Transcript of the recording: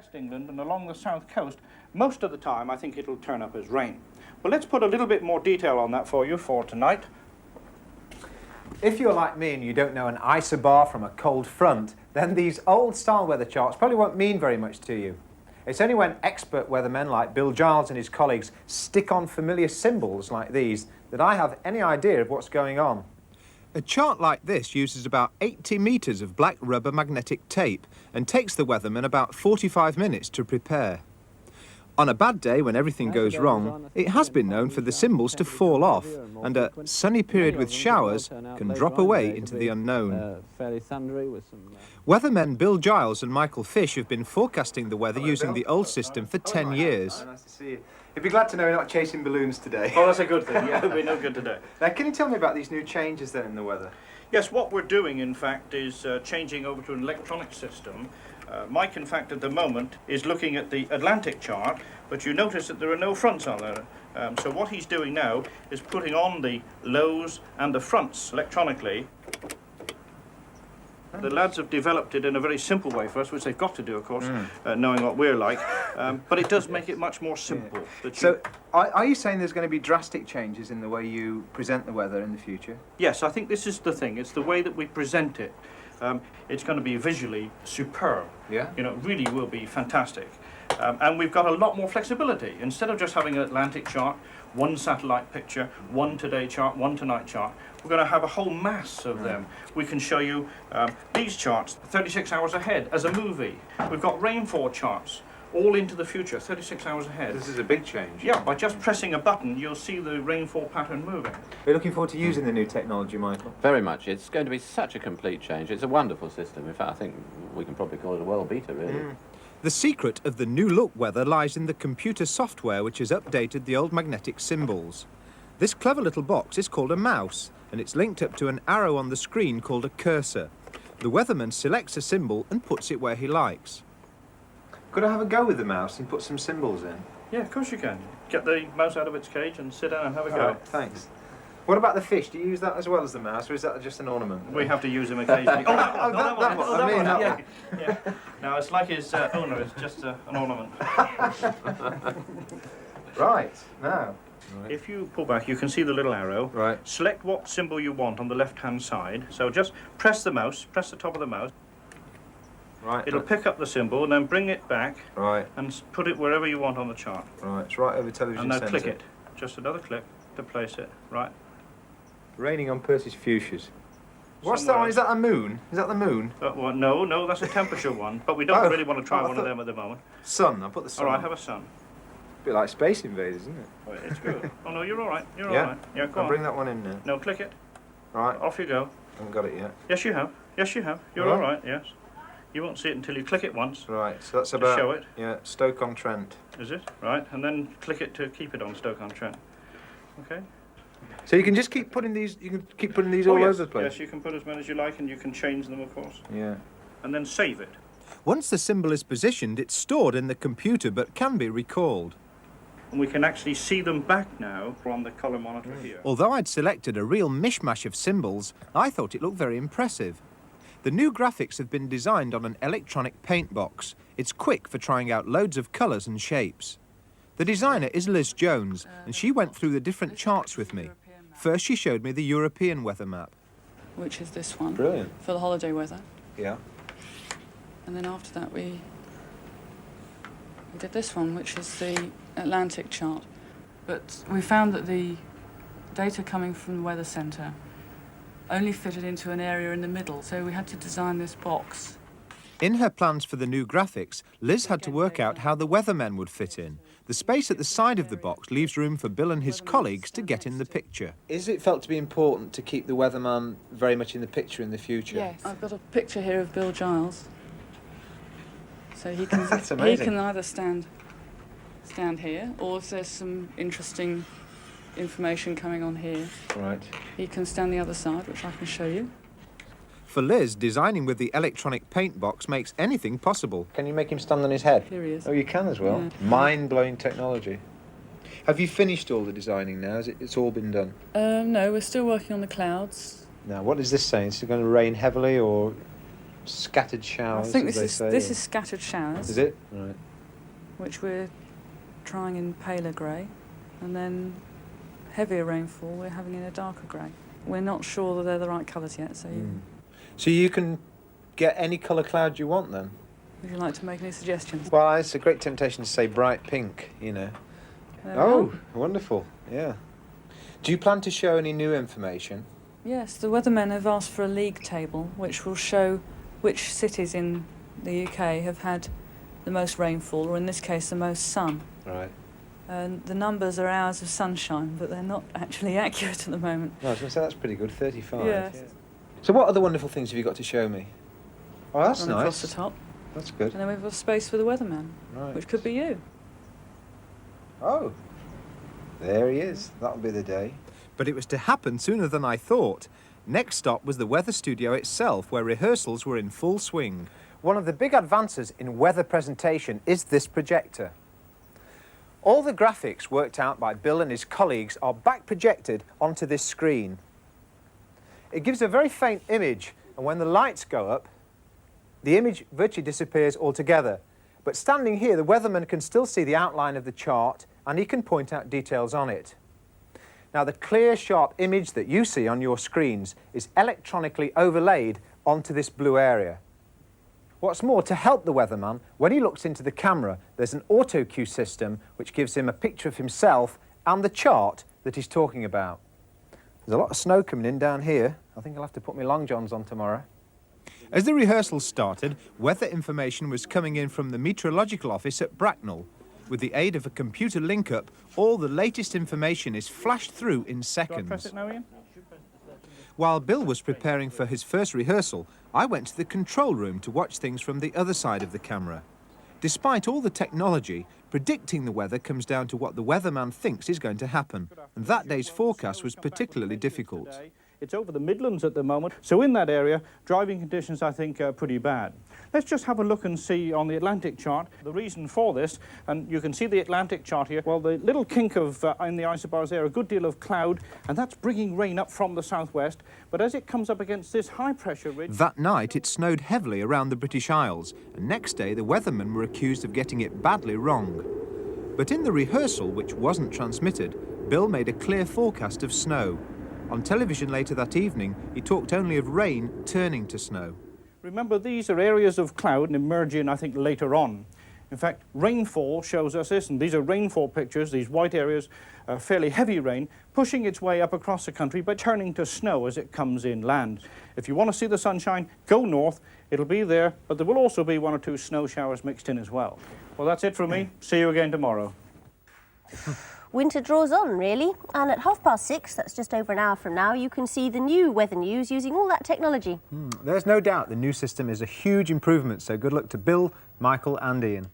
West England and along the south coast, most of the time I think it'll turn up as rain. But let's put a little bit more detail on that for you for tonight. If you're like me and you don't know an isobar from a cold front, then these old-style weather charts probably won't mean very much to you. It's only when expert weathermen like Bill Giles and his colleagues stick on familiar symbols like these that I have any idea of what's going on. A chart like this uses about 80 metres of black rubber magnetic tape and takes the weatherman about 45 minutes to prepare. On a bad day when everything goes wrong, it has been known for the symbols to fall off and a sunny period with showers can drop away into the unknown. Weathermen Bill Giles and Michael Fish have been forecasting the weather using the old system for 10 years. Nice to see you. You'd be glad to know you're not chasing balloons today. Oh, that's a good thing. Yeah, it'll be no good today. Now, can you tell me about these new changes then in the weather? Yes, what we're doing, in fact, is changing over to an electronic system. Mike, in fact, at the moment, is looking at the Atlantic chart, but you notice that there are no fronts on there. So what he's doing now is putting on the lows and the fronts electronically. The lads have developed it in a very simple way for us, which they've got to do, of course, knowing what we're like. But it does make it much more simple. Yeah. So, are you saying there's going to be drastic changes in the way you present the weather in the future? Yes, I think this is the thing. It's the way that we present it. It's going to be visually superb. Yeah. You know, it really will be fantastic. And we've got a lot more flexibility. Instead of just having an Atlantic chart, one satellite picture, one today chart, one tonight chart, we're going to have a whole mass of them. We can show you these charts 36 hours ahead as a movie. We've got rainfall charts all into the future, 36 hours ahead. This is a big change. Yeah, by just pressing a button, you'll see the rainfall pattern moving. We're looking forward to using the new technology, Michael. Very much. It's going to be such a complete change. It's a wonderful system. In fact, I think we can probably call it a world beater, really. The secret of the new look weather lies in the computer software which has updated the old magnetic symbols. This clever little box is called a mouse, and it's linked up to an arrow on the screen called a cursor. The weatherman selects a symbol and puts it where he likes. Could I have a go with the mouse and put some symbols in? Yeah, of course you can. Get the mouse out of its cage and sit down and have a go. Right, thanks. What about the fish? Do you use that as well as the mouse, or is that just an ornament? We have to use him occasionally. that one. Yeah. No, it's like his owner. It's just an ornament. Right, now. If you pull back, you can see the little arrow. Right. Select what symbol you want on the left-hand side. So just press the mouse, press the top of the mouse. Right. It'll pick up the symbol and then bring it back. Right. And put it wherever you want on the chart. Right, it's right over television and now centre. click it. Just another click to place it. Right. Raining on Percy's fuchsias. What's that one? Is that a moon? Is that the moon? Well, no, that's a temperature one. But we don't really want to try one of them at the moment. Sun, I'll put the sun. All right, have a sun. A bit like Space Invaders, isn't it? Oh, it's good. Oh, no, you're all right. You're all right. Yeah, go I'll on. bring that one in now. No, click it. Right. Off you go. I haven't got it yet. Yes, you have. Yes, you have. You're all right, yes. You won't see it until you click it once. Right, so that's about... show it. Yeah, Stoke-on-Trent. Is it? Right, and then click it to keep it on Stoke-on-Trent. Okay? So you can just keep putting these, all over the place? Yes, you can put as many as you like and you can change them, of course. Yeah. And then save it. Once the symbol is positioned, it's stored in the computer but can be recalled. And we can actually see them back now on the colour monitor here. Although I'd selected a real mishmash of symbols, I thought it looked very impressive. The new graphics have been designed on an electronic paint box. It's quick for trying out loads of colours and shapes. The designer is Liz Jones, and she went through the different charts with me. First, she showed me the European weather map. Which is this one. Brilliant. For the holiday weather. Yeah. And then after that we did this one, which is the Atlantic chart. But we found that the data coming from the weather centre only fitted into an area in the middle, so we had to design this box. In her plans for the new graphics, Liz had to work out how the weathermen would fit in. The space at the side of the box leaves room for Bill and his colleagues to get in the picture. Is it felt to be important to keep the weatherman very much in the picture in the future? Yes. I've got a picture here of Bill Giles. So he can That's he amazing. can either stand here, or if there's some interesting information coming on here, Right. he can stand the other side, which I can show you. For Liz, designing with the electronic paint box makes anything possible. Can you make him stand on his head? Here he is. Oh, you can as well. Yeah. Mind-blowing technology. Have you finished all the designing now? It's all been done? No, we're still working on the clouds. Now, what is this saying? Is it going to rain heavily or...? scattered showers. I think as they say, this or- is scattered showers. Is it? Right. Which we're trying in paler grey, and then heavier rainfall we're having in a darker grey. We're not sure that they're the right colours yet, so So you can get any colour cloud you want then? would you like to make any suggestions? Well, it's a great temptation to say bright pink, you know. There we Oh, are. wonderful, yeah. Do you plan to show any new information? Yes, the weathermen have asked for a league table which will show which cities in the UK have had the most rainfall, or in this case the most sun. Right. And the numbers are hours of sunshine, but they're not actually accurate at the moment. No, I was going to say that's pretty good, 35. Yes. Yeah. So what other wonderful things have you got to show me? Oh, that's Run across the nice. top. That's good. And then we've got space for the weatherman, Right. which could be you. Oh, there he is. That'll be the day. But it was to happen sooner than I thought. Next stop was the weather studio itself, where rehearsals were in full swing. One of the big advances in weather presentation is this projector. All the graphics worked out by Bill and his colleagues are back projected onto this screen. It gives a very faint image, and when the lights go up, the image virtually disappears altogether. But standing here, the weatherman can still see the outline of the chart, and he can point out details on it. Now, the clear, sharp image that you see on your screens is electronically overlaid onto this blue area. What's more, to help the weatherman, when he looks into the camera, there's an auto cue system which gives him a picture of himself and the chart that he's talking about. There's a lot of snow coming in down here. I think I'll have to put my long johns on tomorrow. As the rehearsals started, weather information was coming in from the meteorological office at Bracknell. With the aid of a computer link-up, all the latest information is flashed through in Do I seconds. press it now, Ian? While Bill was preparing for his first rehearsal, I went to the control room to watch things from the other side of the camera. Despite all the technology, predicting the weather comes down to what the weatherman thinks is going to happen, and that day's forecast was particularly difficult. It's over the Midlands at the moment, so in that area, driving conditions, I think, are pretty bad. Let's just have a look and see on the Atlantic chart the reason for this, and you can see the Atlantic chart here. Well, the little kink of in the isobars there, a good deal of cloud, and that's bringing rain up from the southwest, but as it comes up against this high-pressure ridge... That night, it snowed heavily around the British Isles, and next day, the weathermen were accused of getting it badly wrong. But in the rehearsal, which wasn't transmitted, Bill made a clear forecast of snow. On television later that evening, he talked only of rain turning to snow. Remember, these are areas of cloud and emerge in, I think, later on. In fact, rainfall shows us this, and these are rainfall pictures, these white areas, fairly heavy rain, pushing its way up across the country, but turning to snow as it comes inland. If you want to see the sunshine, go north, it'll be there, but there will also be 1 or 2 snow showers mixed in as well. Well, that's it from me. See you again tomorrow. Winter draws on, really, and at 6:30, that's just over an hour from now, you can see the new weather news using all that technology. There's no doubt the new system is a huge improvement, so good luck to Bill, Michael and Ian.